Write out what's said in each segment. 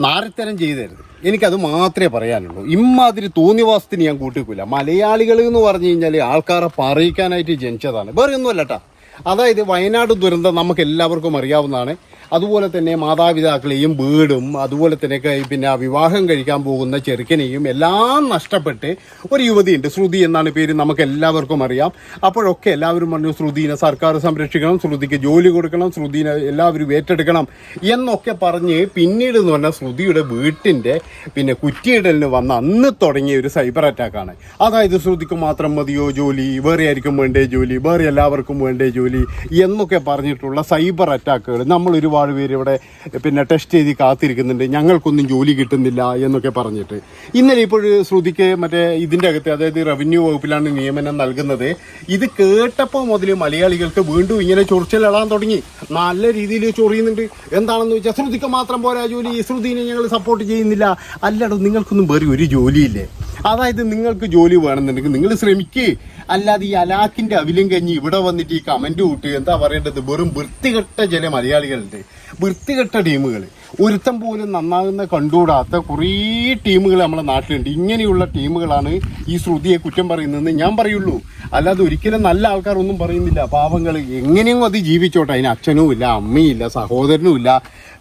നാരത്തരം ചെയ്തരുത്. എനിക്കത് മാത്രമേ പറയാനുള്ളൂ. ഇമ്മാതിരി തോന്നിവാസത്തിന് ഞാൻ കൂട്ടിക്കില്ല. മലയാളികൾ എന്ന് പറഞ്ഞു കഴിഞ്ഞാൽ ആൾക്കാരെ പറയിക്കാനായിട്ട് ജനിച്ചതാണ്, വേറെ ഒന്നുമല്ല കേട്ടോ. അതായത് വയനാട് ദുരന്തം നമുക്ക് എല്ലാവർക്കും അറിയാവുന്നതാണ്. അതുപോലെ തന്നെ മാതാപിതാക്കളെയും വീടും അതുപോലെ തന്നെ പിന്നെ വിവാഹം കഴിക്കാൻ പോകുന്ന ചെറുക്കനെയും എല്ലാം നഷ്ടപ്പെട്ട് ഒരു യുവതിയുണ്ട്, ശ്രുതി എന്നാണ് പേര്, നമുക്ക് എല്ലാവർക്കും അറിയാം. അപ്പോഴൊക്കെ എല്ലാവരും പറഞ്ഞു ശ്രുതിനെ സർക്കാർ സംരക്ഷിക്കണം, ശ്രുതിക്ക് ജോലി കൊടുക്കണം, ശ്രുതിനെ എല്ലാവരും ഏറ്റെടുക്കണം എന്നൊക്കെ പറഞ്ഞ് പിന്നീട് എന്ന് പറഞ്ഞാൽ ശ്രുതിയുടെ വീട്ടിൻ്റെ പിന്നെ കുറ്റിയിടലിന് വന്ന അന്ന് തുടങ്ങിയ ഒരു സൈബർ അറ്റാക്കാണ്. അതായത് ശ്രുതിക്ക് മാത്രം മതിയോ ജോലി, വേറെ ആയിരിക്കും വേണ്ടേ ജോലി, വേറെ എല്ലാവർക്കും വേണ്ടേ ജോലി എന്നൊക്കെ പറഞ്ഞിട്ടുള്ള സൈബർ അറ്റാക്കുകൾ നമ്മൾ ഒരുപാട് പേര് ഇവിടെ പിന്നെ ടെസ്റ്റ് ചെയ്ത് കാത്തിരിക്കുന്നുണ്ട്, ഞങ്ങൾക്കൊന്നും ജോലി കിട്ടുന്നില്ല എന്നൊക്കെ പറഞ്ഞിട്ട്. ഇന്നലെ ഇപ്പോൾ ശ്രുതിക്ക് മറ്റേ ഇതിൻ്റെ അകത്ത്, അതായത് റവന്യൂ വകുപ്പിലാണ് നിയമനം നൽകുന്നത്. ഇത് കേട്ടപ്പോൾ മുതൽ മലയാളികൾക്ക് വീണ്ടും ഇങ്ങനെ ചൊറിച്ചിലിളാൻ തുടങ്ങി, നല്ല രീതിയിൽ ചൊറിയുന്നുണ്ട്. എന്താണെന്ന് വെച്ചാൽ ശ്രുതിക്ക് മാത്രം പോരാ ജോലി, ശ്രുതിനെ ഞങ്ങൾ സപ്പോർട്ട് ചെയ്യുന്നില്ല. അല്ലടോ, നിങ്ങൾക്കൊന്നും വേറെ ഒരു ജോലിയില്ലേ? അതായത് നിങ്ങൾക്ക് ജോലി വേണമെന്നുണ്ടെങ്കിൽ നിങ്ങൾ ശ്രമിക്കുക. അല്ലാതെ ഈ അലാക്കിൻ്റെ അവിലും കഞ്ഞി ഇവിടെ വന്നിട്ട് ഈ കമൻറ്റ് കൂട്ട് എന്താ പറയേണ്ടത്? വെറും വൃത്തികെട്ട ചില മലയാളികളുണ്ട്, വൃത്തികെട്ട ടീമുകൾ. ഒരുത്തം പോലും നന്നാകുന്ന കണ്ടുകൂടാത്ത കുറേ ടീമുകൾ നമ്മുടെ നാട്ടിലുണ്ട്. ഇങ്ങനെയുള്ള ടീമുകളാണ് ഈ ശ്രുതിയെ കുറ്റം പറയുന്നതെന്ന് ഞാൻ പറയുള്ളൂ. അല്ലാതെ ഒരിക്കലും നല്ല ആൾക്കാരൊന്നും പറയുന്നില്ല. പാവങ്ങൾ എങ്ങനെയും അത് ജീവിച്ചോട്ടെ, അതിന് അച്ഛനും ഇല്ല, അമ്മയും ഇല്ല, സഹോദരനും ഇല്ല.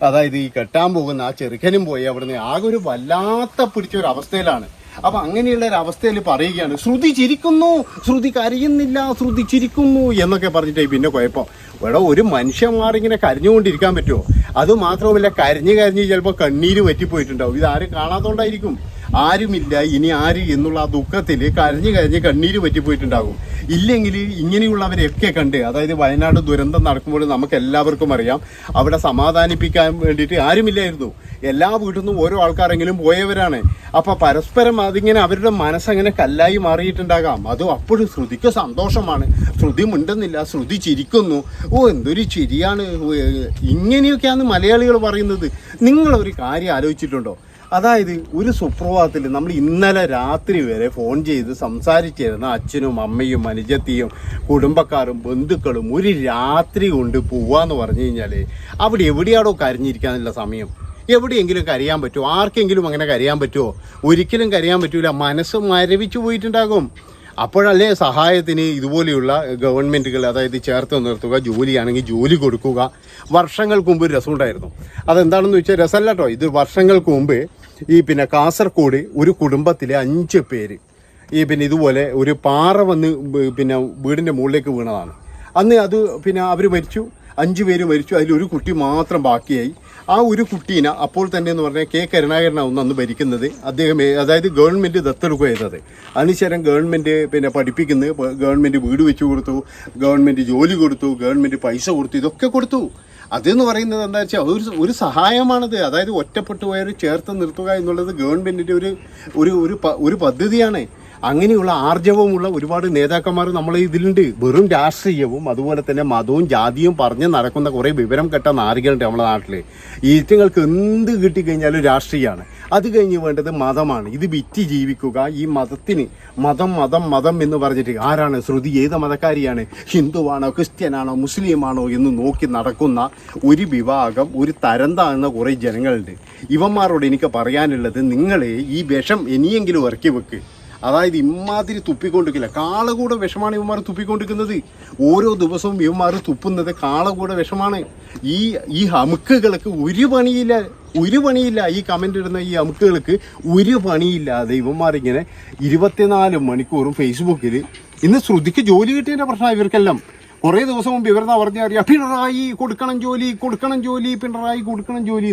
അതായത് ഈ കെട്ടാൻ പോകുന്ന ആ ചെറുക്കനും പോയി അവിടുന്ന് ആകെ ഒരു വല്ലാത്ത പിടിച്ചൊരു അവസ്ഥയിലാണ്. അപ്പം അങ്ങനെയുള്ള ഒരു അവസ്ഥയിൽ പറയുകയാണ് ശ്രുതി ചിരിക്കുന്നു, ശ്രുതി കരയുന്നില്ല, ശ്രുതി ചിരിക്കുന്നു എന്നൊക്കെ പറഞ്ഞിട്ട് പിന്നെ കുഴപ്പം. ഇവിടെ ഒരു മനുഷ്യന്മാരിങ്ങനെ കരഞ്ഞുകൊണ്ടിരിക്കാൻ പറ്റുമോ? അതുമാത്രവുമല്ല, കരഞ്ഞ് ചിലപ്പോൾ കണ്ണീര് പറ്റിപ്പോയിട്ടുണ്ടാവും. ഇതാരും കാണാത്തോണ്ടായിരിക്കും. ആരുമില്ല ഇനി ആര് എന്നുള്ള ആ ദുഃഖത്തിൽ കരഞ്ഞ് കണ്ണീര് പറ്റിപ്പോയിട്ടുണ്ടാകും. ഇല്ലെങ്കിൽ ഇങ്ങനെയുള്ളവരെയൊക്കെ കണ്ട്, അതായത് വയനാട് ദുരന്തം നടക്കുമ്പോൾ നമുക്ക് എല്ലാവർക്കും അറിയാം, അവിടെ സമാധാനിപ്പിക്കാൻ വേണ്ടിയിട്ട് ആരുമില്ലായിരുന്നു. എല്ലാ വീട്ടിൽ നിന്നും ഓരോ ആൾക്കാരെങ്കിലും പോയവരാണ്. അപ്പം പരസ്പരം അതിങ്ങനെ അവരുടെ മനസ്സങ്ങനെ കല്ലായി മാറിയിട്ടുണ്ടാകാം. അതും അപ്പോഴും ശ്രുതിക്ക് സന്തോഷമാണ്, ശ്രുതി മിണ്ടുന്നില്ല, ശ്രുതി ചിരിക്കുന്നു. ഓ എന്തൊരു ചിരിയാണ്. ഇങ്ങനെയൊക്കെയാണ് മലയാളികൾ പറയുന്നത്. നിങ്ങളൊരു കാര്യം ആലോചിച്ചിട്ടുണ്ടോ? അതായത് ഒരു സുപ്രഭാതത്തിൽ നമ്മൾ ഇന്നലെ രാത്രി വരെ ഫോൺ ചെയ്ത് സംസാരിച്ചിരുന്ന അച്ഛനും അമ്മയും അനുജത്തിയും കുടുംബക്കാരും ബന്ധുക്കളും ഒരു രാത്രി കൊണ്ട് പോവാന്ന് പറഞ്ഞു കഴിഞ്ഞാൽ അവിടെ എവിടെയാണോ കരഞ്ഞിരിക്കാനുള്ള സമയം? എവിടെയെങ്കിലും കരയാൻ പറ്റുമോ? ആർക്കെങ്കിലും അങ്ങനെ കരയാൻ പറ്റുമോ? ഒരിക്കലും കരയാൻ പറ്റൂല. മനസ്സ് മരവിച്ചു പോയിട്ടുണ്ടാകും. അപ്പോഴല്ലേ സഹായത്തിന് ഇതുപോലെയുള്ള ഗവൺമെൻറ്റുകൾ, അതായത് ചേർത്ത് നിർത്തുക, ജോലിയാണെങ്കിൽ ജോലി കൊടുക്കുക. വർഷങ്ങൾക്ക് മുമ്പ് രസമുണ്ടായിരുന്നു. അതെന്താണെന്ന് വെച്ചാൽ രസമല്ല കേട്ടോ. ഇത് വർഷങ്ങൾക്ക് മുമ്പ് ഈ പിന്നെ കാസർഗോഡ് ഒരു കുടുംബത്തിലെ 5 പേര് ഈ പിന്നെ ഇതുപോലെ ഒരു പാറ വന്ന് പിന്നെ വീടിൻ്റെ മുകളിലേക്ക് വീണതാണ്. അന്ന് അത് പിന്നെ അവർ മരിച്ചു, 5 പേര് മരിച്ചു. അതിലൊരു കുട്ടി മാത്രം ബാക്കിയായി. ആ ഒരു കുട്ടീനെ അപ്പോൾ തന്നെ എന്ന് പറഞ്ഞാൽ കെ കരുണാകരനാണ് അന്ന് ഭരിക്കുന്നത്. അദ്ദേഹം അതായത് ഗവൺമെൻറ് ദത്തെടുക്കുക ചെയ്തത്. അതിനുശേഷം ഗവൺമെൻറ് പിന്നെ പഠിപ്പിക്കുന്നത്, ഗവൺമെൻറ് വീട് വെച്ച് കൊടുത്തു, ഗവൺമെൻറ് ജോലി കൊടുത്തു, ഗവൺമെൻറ് പൈസ കൊടുത്തു, ഇതൊക്കെ കൊടുത്തു. അതെന്ന് പറയുന്നത് എന്താ വെച്ചാൽ ഒരു സഹായമാണത്. അതായത് ഒറ്റപ്പെട്ടു പോയവർ ചേർത്ത് നിർത്തുക എന്നുള്ളത് ഗവൺമെൻറ്റിൻ്റെ ഒരു പദ്ധതിയാണ്. അങ്ങനെയുള്ള ആർജവമുള്ള ഒരുപാട് നേതാക്കന്മാർ നമ്മളെ ഇതിലുണ്ട്. വെറും രാഷ്ട്രീയവും അതുപോലെ തന്നെ മതവും ജാതിയും പറഞ്ഞ് നടക്കുന്ന കുറേ വിവരം കെട്ട നാരികളുണ്ട് നമ്മുടെ നാട്ടിൽ. ഈറ്റങ്ങൾക്ക് എന്ത് കിട്ടിക്കഴിഞ്ഞാലും രാഷ്ട്രീയമാണ്. അത് കഴിഞ്ഞ് വേണ്ടത് മതമാണ്. ഇത് വിറ്റ് ജീവിക്കുക. ഈ മതത്തിന് മതം എന്ന് പറഞ്ഞിട്ട് ആരാണ് ശ്രുതി? ഏത് മതക്കാരിയാണ്? ഹിന്ദുവാണോ ക്രിസ്ത്യനാണോ മുസ്ലിമാണോ എന്ന് നോക്കി നടക്കുന്ന ഒരു വിഭാഗം, ഒരു തരം താഴ്ന്ന കുറേ ജനങ്ങളുണ്ട്. ഇവന്മാരോട് എനിക്ക് പറയാനുള്ളത്, നിങ്ങൾ ഈ വിഷം ഇനിയെങ്കിലും ഇറക്കി വെക്ക്. അതായത് ഇമ്മാതിരി തുപ്പിക്കൊണ്ടിരിക്കില്ല. കാളകൂടെ വിഷമാണ് ഇവന്മാർ തുപ്പിക്കൊണ്ടിരിക്കുന്നത്. ഓരോ ദിവസവും ഇവന്മാർ തുപ്പുന്നത് കാളകൂടെ വിഷമാണ്. ഈ അമുക്കുകൾക്ക് ഒരു പണിയില്ല. ഈ കമൻ്റ് ഇടുന്ന ഈ അമുക്കുകൾക്ക് ഒരു പണിയില്ലാതെ ഇവന്മാരിങ്ങനെ 24 മണിക്കൂറും ഫേസ്ബുക്കിൽ. ഇന്ന് ശ്രുതിക്ക് ജോലി കിട്ടിയതിൻ്റെ പ്രശ്നമാണ് ഇവർക്കെല്ലാം. കുറേ ദിവസം മുമ്പ് ഇവരെന്താ പറഞ്ഞറിയാം, പിണറായി കൊടുക്കണം ജോലി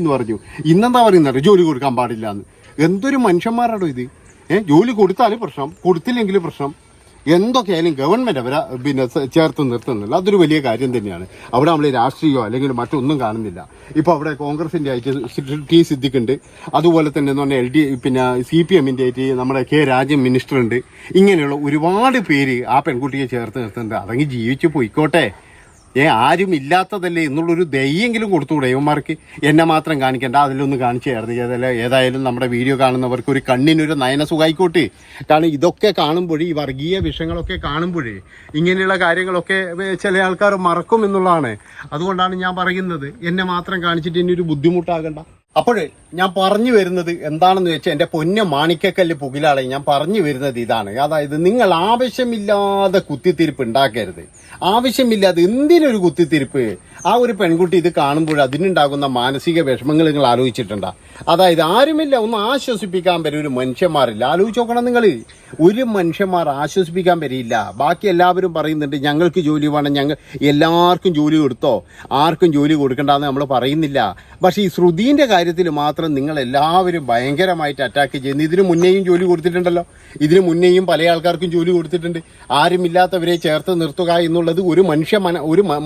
എന്ന് പറഞ്ഞു. ഇന്നെന്താ പറയുന്നത്? ജോലി കൊടുക്കാൻ പാടില്ല എന്ന്. എന്തൊരു മനുഷ്യന്മാരാണോ ഇത്? ജോലി കൊടുത്താലും പ്രശ്നം, കൊടുത്തില്ലെങ്കിലും പ്രശ്നം. എന്തൊക്കെയായാലും ഗവൺമെൻറ് അവരെ പിന്നെ ചേർത്ത് നിർത്തുന്നില്ല. അതൊരു വലിയ കാര്യം തന്നെയാണ്. അവിടെ നമ്മൾ രാഷ്ട്രീയമോ അല്ലെങ്കിൽ മറ്റൊന്നും കാണുന്നില്ല. ഇപ്പോൾ അവിടെ കോൺഗ്രസിൻ്റെ ആയിട്ട് ടി സിദ്ദിഖുണ്ട്, അതുപോലെ തന്നെ എന്ന് പറഞ്ഞാൽ പിന്നെ CPM-ൻ്റെ ആയിട്ട് നമ്മുടെ കെ രാജൻ മിനിസ്റ്റർ ഉണ്ട്. ഇങ്ങനെയുള്ള ഒരുപാട് പേര് ആ പെൺകുട്ടിയെ ചേർത്ത് നിർത്തുന്നുണ്ട്. അതെങ്കിൽ ജീവിച്ച് പോയിക്കോട്ടെ. ആരും ഇല്ലാത്തതല്ലേ എന്നുള്ളൊരു ദയ്യെങ്കിലും കൊടുത്തുകൂടെ ഇവന്മാർക്ക്? എന്നെ മാത്രം കാണിക്കേണ്ട, അതിലൊന്ന് കാണിച്ചു തരുന്നത്. ഏതായാലും നമ്മുടെ വീഡിയോ കാണുന്നവർക്ക് ഒരു കണ്ണിനൊരു നയന സുഖമായിക്കോട്ടെ. കാരണം ഇതൊക്കെ കാണുമ്പോഴേ, ഈ വർഗീയ വിഷയങ്ങളൊക്കെ കാണുമ്പോഴേ ഇങ്ങനെയുള്ള കാര്യങ്ങളൊക്കെ ചില ആൾക്കാർ മറക്കും എന്നുള്ളതാണ്. അതുകൊണ്ടാണ് ഞാൻ പറയുന്നത്, എന്നെ മാത്രം കാണിച്ചിട്ട് ഇനി ഒരു ബുദ്ധിമുട്ടാകണ്ട. അപ്പോൾ ഞാൻ പറഞ്ഞു വരുന്നത് എന്താണെന്ന് വെച്ചാൽ എൻ്റെ പൊന്ന മാണിക്കക്കല്ല് പുകിലാളെ ഞാൻ പറഞ്ഞു വരുന്നത് ഇതാണ്. അതായത് നിങ്ങൾ ആവശ്യമില്ലാതെ കുത്തിത്തിരിപ്പ് ഉണ്ടാക്കരുത്. ആവശ്യമില്ലാതെ എന്തിനൊരു കുത്തിത്തിരിപ്പ്? ആ ഒരു പെൺകുട്ടി ഇത് കാണുമ്പോൾ അതിനുണ്ടാകുന്ന മാനസിക വിഷമങ്ങൾ നിങ്ങൾ ആലോചിച്ചിട്ടുണ്ടോ? അതായത് ആരുമില്ല, ഒന്ന് ആശ്വസിപ്പിക്കാൻ വരും ഒരു മനുഷ്യന്മാരില്ല. ആലോചിച്ച് നോക്കണം നിങ്ങൾ. ഒരു മനുഷ്യന്മാർ ആശ്വസിപ്പിക്കാൻ വരില്ല. ബാക്കി എല്ലാവരും പറയുന്നുണ്ട് ഞങ്ങൾക്ക് ജോലി വേണം, ഞങ്ങൾ എല്ലാവർക്കും ജോലി കൊടുത്തോ, ആർക്കും ജോലി കൊടുക്കണ്ടെന്ന് നമ്മൾ പറയുന്നില്ല. പക്ഷേ ഈ ശ്രുതിൻ്റെ കാര്യത്തിൽ മാത്രം നിങ്ങൾ എല്ലാവരും ഭയങ്കരമായിട്ട് അറ്റാക്ക് ചെയ്യുന്നു. ഇതിന് മുന്നേയും ജോലി കൊടുത്തിട്ടുണ്ടല്ലോ, ഇതിന് മുന്നേയും പല ആൾക്കാർക്കും ജോലി കൊടുത്തിട്ടുണ്ട്. ആരുമില്ലാത്തവരെ ചേർത്ത് നിർത്തുക എന്നുള്ളത് ഒരു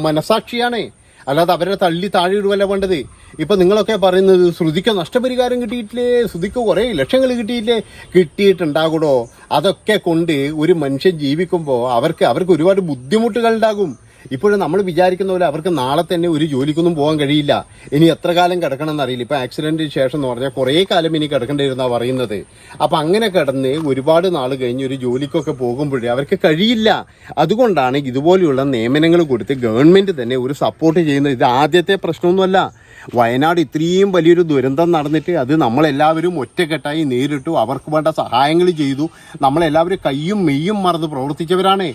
മനസാക്ഷിയാണ്. അല്ലാതെ അവരെ തള്ളി താഴെ ഇടുവല്ല വേണ്ടത്. ഇപ്പൊ നിങ്ങളൊക്കെ പറയുന്നത് ശ്രുതിക്ക് നഷ്ടപരിഹാരം കിട്ടിയിട്ടില്ലേ, ശ്രുതിക്ക് കുറേ ലക്ഷങ്ങൾ കിട്ടിയില്ലേ? കിട്ടിയിട്ടുണ്ടാകൂടോ. അതൊക്കെ കൊണ്ട് ഒരു മനുഷ്യൻ ജീവിക്കുമ്പോൾ അവർക്ക് ഒരുപാട് ബുദ്ധിമുട്ടുകൾ ഉണ്ടാകും. ഇപ്പോഴും നമ്മൾ വിചാരിക്കുന്ന പോലെ അവർക്ക് നാളെ തന്നെ ഒരു ജോലിക്കൊന്നും പോകാൻ കഴിയില്ല. ഇനി എത്ര കാലം കിടക്കണമെന്ന് അറിയില്ല. ഇപ്പൊ ആക്സിഡന്റിന് ശേഷം എന്ന് പറഞ്ഞാൽ കുറേ കാലം ഇനി കിടക്കേണ്ടിയിരുന്നാ പറയുന്നത്. അപ്പൊ അങ്ങനെ കിടന്ന് ഒരുപാട് നാൾ കഴിഞ്ഞ് ഒരു ജോലിക്കൊക്കെ പോകുമ്പോഴേ അവർക്ക് കഴിയില്ല. അതുകൊണ്ടാണ് ഇതുപോലെയുള്ള നിയമനങ്ങൾ കൊടുത്ത് ഗവൺമെന്റ് തന്നെ ഒരു സപ്പോർട്ട് ചെയ്യുന്നത്. ഇത് ആദ്യത്തെ പ്രശ്നമൊന്നുമല്ല. വയനാട് ഇത്രയും വലിയൊരു ദുരന്തം നടന്നിട്ട് അത് നമ്മളെല്ലാവരും ഒറ്റക്കെട്ടായി നേരിട്ടു. അവർക്ക് വേണ്ട സഹായങ്ങൾ ചെയ്തു. നമ്മളെല്ലാവരും കയ്യും മെയ്യും മറന്ന് പ്രവർത്തിച്ചവരാണ്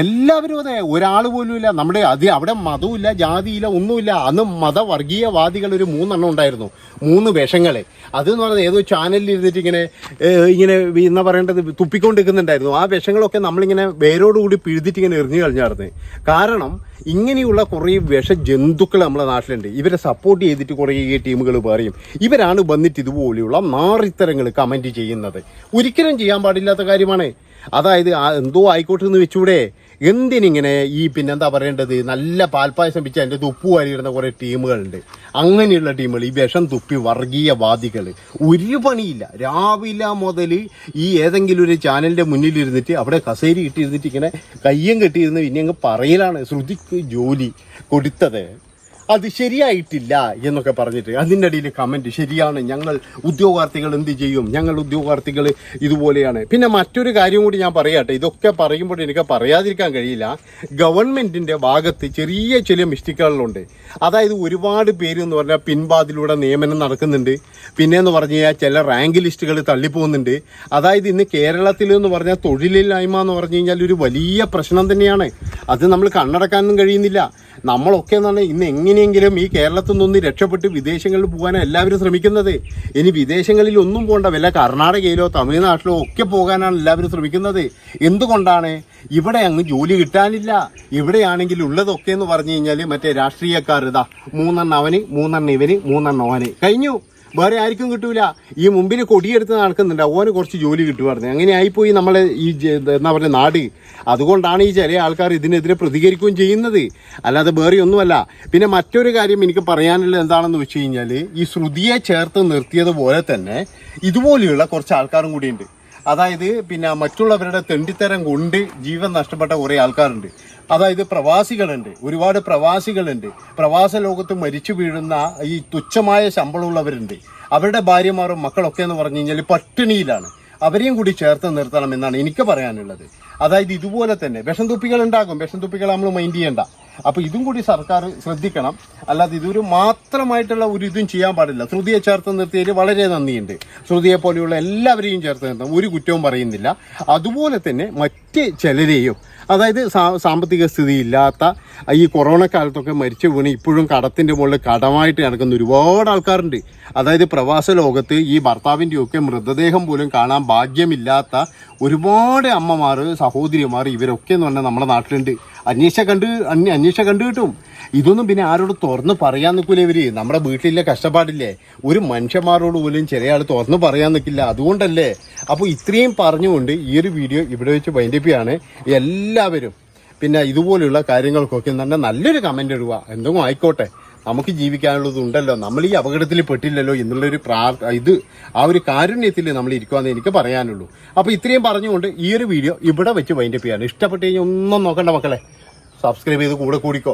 എല്ലാവരും. അതെ, ഒരാൾ പോലും ഇല്ല. അവിടെ മതവുമില്ല, ജാതിയില്ല, ഒന്നുമില്ല. അന്ന് മതവർഗീയവാദികൾ ഒരു 3 എണ്ണം ഉണ്ടായിരുന്നു, 3 വേഷങ്ങളെ. അതെന്ന് പറഞ്ഞാൽ ഏതോ ചാനലിൽ ഇരുന്നിട്ട് ഇങ്ങനെ എന്നാ പറയേണ്ടത് തുപ്പിക്കൊണ്ടിരിക്കുന്നുണ്ടായിരുന്നു. ആ വേഷങ്ങളൊക്കെ നമ്മളിങ്ങനെ വേരോടുകൂടി പിഴുതിട്ട് ഇങ്ങനെ എറിഞ്ഞു കളഞ്ഞായിരുന്നു. കാരണം ഇങ്ങനെയുള്ള കുറേ വിഷജന്തുക്കൾ നമ്മുടെ നാട്ടിലുണ്ട്. ഇവരെ സപ്പോർട്ട് ചെയ്തിട്ട് കുറേ ടീമുകൾ പറയും. ഇവരാണ് വന്നിട്ട് ഇതുപോലെയുള്ള നാറിത്തരങ്ങൾ കമന്റ് ചെയ്യുന്നത്. ഒരിക്കലും ചെയ്യാൻ പാടില്ലാത്ത കാര്യമാണ്. അതായത് എന്തോ ആയിക്കോട്ടെ എന്ന് വെച്ചൂടെ? എന്തിനിങ്ങനെ ഈ പിന്നെന്താ പറയേണ്ടത്, നല്ല പാൽപ്പായസം വെച്ച് അതിൻ്റെ തുപ്പ് വാരിയിടുന്ന കുറേ ടീമുകളുണ്ട്. അങ്ങനെയുള്ള ടീമുകൾ, ഈ വിഷം തുപ്പി വർഗീയവാദികൾ, ഒരു പണിയില്ല. രാവിലെ മുതൽ ഈ ഏതെങ്കിലും ഒരു ചാനലിൻ്റെ മുന്നിലിരുന്നിട്ട് അവിടെ കസേരി ഇട്ടിരുന്നിട്ട് ഇങ്ങനെ കയ്യം കെട്ടിയിരുന്ന് പിന്നെ അങ്ങ് പറയലാണ് ശ്രുതിക്ക് ജോലി കൊടുത്തത് അത് ശരിയായിട്ടില്ല എന്നൊക്കെ പറഞ്ഞിട്ട്. അതിൻ്റെ ഇടയിൽ കമൻറ്റ് ശരിയാണ്, ഞങ്ങൾ ഉദ്യോഗാർത്ഥികൾ എന്ത് ചെയ്യും, ഞങ്ങൾ ഉദ്യോഗാർത്ഥികൾ ഇതുപോലെയാണ്. പിന്നെ മറ്റൊരു കാര്യം കൂടി ഞാൻ പറയട്ടെ, ഇതൊക്കെ പറയുമ്പോൾ എനിക്ക് പറയാതിരിക്കാൻ കഴിയില്ല. ഗവൺമെൻറ്റിൻ്റെ ഭാഗത്ത് ചെറിയ ചില മിസ്റ്റേക്കുകളുണ്ട്. അതായത് ഒരുപാട് പേര് എന്ന് പറഞ്ഞാൽ പിൻവാതിലൂടെ നിയമനം നടക്കുന്നുണ്ട്. പിന്നെയെന്ന് പറഞ്ഞു കഴിഞ്ഞാൽ ചില റാങ്ക് ലിസ്റ്റുകൾ തള്ളിപ്പോകുന്നുണ്ട്. അതായത് ഇന്ന് കേരളത്തിൽ എന്ന് പറഞ്ഞാൽ തൊഴിലില്ലായ്മ എന്ന് പറഞ്ഞു കഴിഞ്ഞാൽ ഒരു വലിയ പ്രശ്നം തന്നെയാണ്. അത് നമ്മൾ കണ്ണടക്കാനൊന്നും കഴിയുന്നില്ല. നമ്മളൊക്കെ എന്നാണ് ഇന്ന് എങ്ങനെയെങ്കിലും ഈ കേരളത്തിൽ നിന്നൊന്ന് രക്ഷപ്പെട്ട് വിദേശങ്ങളിൽ പോകാനാണ് എല്ലാവരും ശ്രമിക്കുന്നത്. ഇനി വിദേശങ്ങളിൽ ഒന്നും പോകണ്ട, വല്ല കർണാടകയിലോ തമിഴ്നാട്ടിലോ ഒക്കെ പോകാനാണ് എല്ലാവരും ശ്രമിക്കുന്നത്. എന്തുകൊണ്ടാണ്? ഇവിടെ അങ്ങ് ജോലി കിട്ടാനില്ല. ഇവിടെയാണെങ്കിൽ ഉള്ളതൊക്കെ എന്ന് പറഞ്ഞു കഴിഞ്ഞാൽ മറ്റേ രാഷ്ട്രീയക്കാർ ഇതാ 3 എണ്ണം അവന്, 3 എണ്ണം ഇവന്, 3 എണ്ണം അവന്, കഴിഞ്ഞു. വേറെ ആർക്കും കിട്ടൂല. ഈ മുമ്പിൽ കൊടിയെടുത്ത് നടക്കുന്നുണ്ട്, ഓന് കുറച്ച് ജോലി കിട്ടുമായിരുന്നു. അങ്ങനെ ആയിപ്പോയി നമ്മളെ ഈ എന്താ പറയുക നാട്. അതുകൊണ്ടാണ് ഈ ചില ആൾക്കാർ ഇതിനെതിരെ പ്രതികരിക്കുകയും ചെയ്യുന്നത്, അല്ലാതെ വേറെ ഒന്നുമല്ല. പിന്നെ മറ്റൊരു കാര്യം എനിക്ക് പറയാനുള്ളത് എന്താണെന്ന് വെച്ച് കഴിഞ്ഞാൽ, ഈ ശ്രുതിയെ ചേർത്ത് നിർത്തിയതുപോലെ തന്നെ ഇതുപോലെയുള്ള കുറച്ച് ആൾക്കാരും കൂടിയുണ്ട്. അതായത് പിന്നെ മറ്റുള്ളവരുടെ തെണ്ടിത്തരം കൊണ്ട് ജീവൻ നഷ്ടപ്പെട്ട കുറേ ആൾക്കാരുണ്ട്. അതായത് പ്രവാസികളുണ്ട്, ഒരുപാട് പ്രവാസികളുണ്ട്. പ്രവാസ ലോകത്ത് മരിച്ചു വീഴുന്ന ഈ തുച്ഛമായ ശമ്പളമുള്ളവരുണ്ട്. അവരുടെ ഭാര്യമാരും മക്കളൊക്കെ എന്ന് പറഞ്ഞു കഴിഞ്ഞാൽ പട്ടിണിയിലാണ്. അവരെയും കൂടി ചേർത്ത് നിർത്തണം എന്നാണ് എനിക്ക് പറയാനുള്ളത്. അതായത് ഇതുപോലെ തന്നെ വിഷം തുപ്പികൾ ഉണ്ടാകും, വിഷം തുപ്പികൾ നമ്മൾ മൈൻഡ് ചെയ്യണ്ട. അപ്പോൾ ഇതും കൂടി സർക്കാർ ശ്രദ്ധിക്കണം. അല്ലാതെ ഇതൊരു മാത്രമായിട്ടുള്ള ഒരു ഇതും ചെയ്യാൻ പാടില്ല. ശ്രുതിയെ ചേർത്ത് നിർത്തിയതിൽ വളരെ നന്ദിയുണ്ട്. ശ്രുതിയെ പോലെയുള്ള എല്ലാവരെയും ചേർത്ത് നിർത്താം, ഒരു കുറ്റവും പറയുന്നില്ല. അതുപോലെ തന്നെ മറ്റ് ചിലരെയും, അതായത് സാമ്പത്തിക സ്ഥിതി ഇല്ലാത്ത ഈ കൊറോണ കാലത്തൊക്കെ മരിച്ചു വീണ് ഇപ്പോഴും കടത്തിൻ്റെ മുകളിൽ കടമായിട്ട് നടക്കുന്ന ഒരുപാട് ആൾക്കാരുണ്ട്. അതായത് പ്രവാസ ലോകത്ത് ഈ ഭർത്താവിൻ്റെയൊക്കെ മൃതദേഹം പോലും കാണാൻ ഭാഗ്യമില്ലാത്ത ഒരുപാട് അമ്മമാർ, സഹോദരിമാർ, ഇവരൊക്കെ എന്ന് പറഞ്ഞാൽ നമ്മുടെ നാട്ടിലുണ്ട്. അന്വേഷ കണ്ടു കിട്ടും. ഇതൊന്നും പിന്നെ ആരോട് തുറന്ന് പറയാൻ നിൽക്കില്ല. ഇവര് നമ്മുടെ വീട്ടിലെ കഷ്ടപ്പാടില്ലേ, ഒരു മനുഷ്യന്മാരോട് പോലും ചില ആൾ തുറന്ന് പറയാൻ നിൽക്കില്ല. അതുകൊണ്ടല്ലേ. അപ്പോൾ ഇത്രയും പറഞ്ഞുകൊണ്ട് ഈ ഒരു വീഡിയോ ഇവിടെ വെച്ച് വൈൻഡപ്പ് ചെയ്യാണ്. എല്ലാവരും പിന്നെ ഇതുപോലെയുള്ള കാര്യങ്ങൾക്കൊക്കെ തന്നെ നല്ലൊരു കമൻ്റ് ഇടുക. എന്തെങ്കിലും ആയിക്കോട്ടെ, നമുക്ക് ജീവിക്കാനുള്ളതുണ്ടല്ലോ, നമ്മൾ ഈ അപകടത്തിൽ പെട്ടില്ലല്ലോ എന്നുള്ളൊരു ആ ഒരു കാരുണ്യത്തിൽ നമ്മൾ ഇരിക്കുവാന്നേ എനിക്ക് പറയാനുള്ളൂ. അപ്പോൾ ഇത്രയും പറഞ്ഞുകൊണ്ട് ഈ ഒരു വീഡിയോ ഇവിടെ വെച്ച് വൈൻഡപ്പ് ചെയ്യാണ്. ഇഷ്ടപ്പെട്ട് കഴിഞ്ഞാൽ ഒന്നും നോക്കണ്ട മക്കളെ, സബ്സ്ക്രൈബ് ചെയ്ത് കൂടെ കൂടിക്കോ.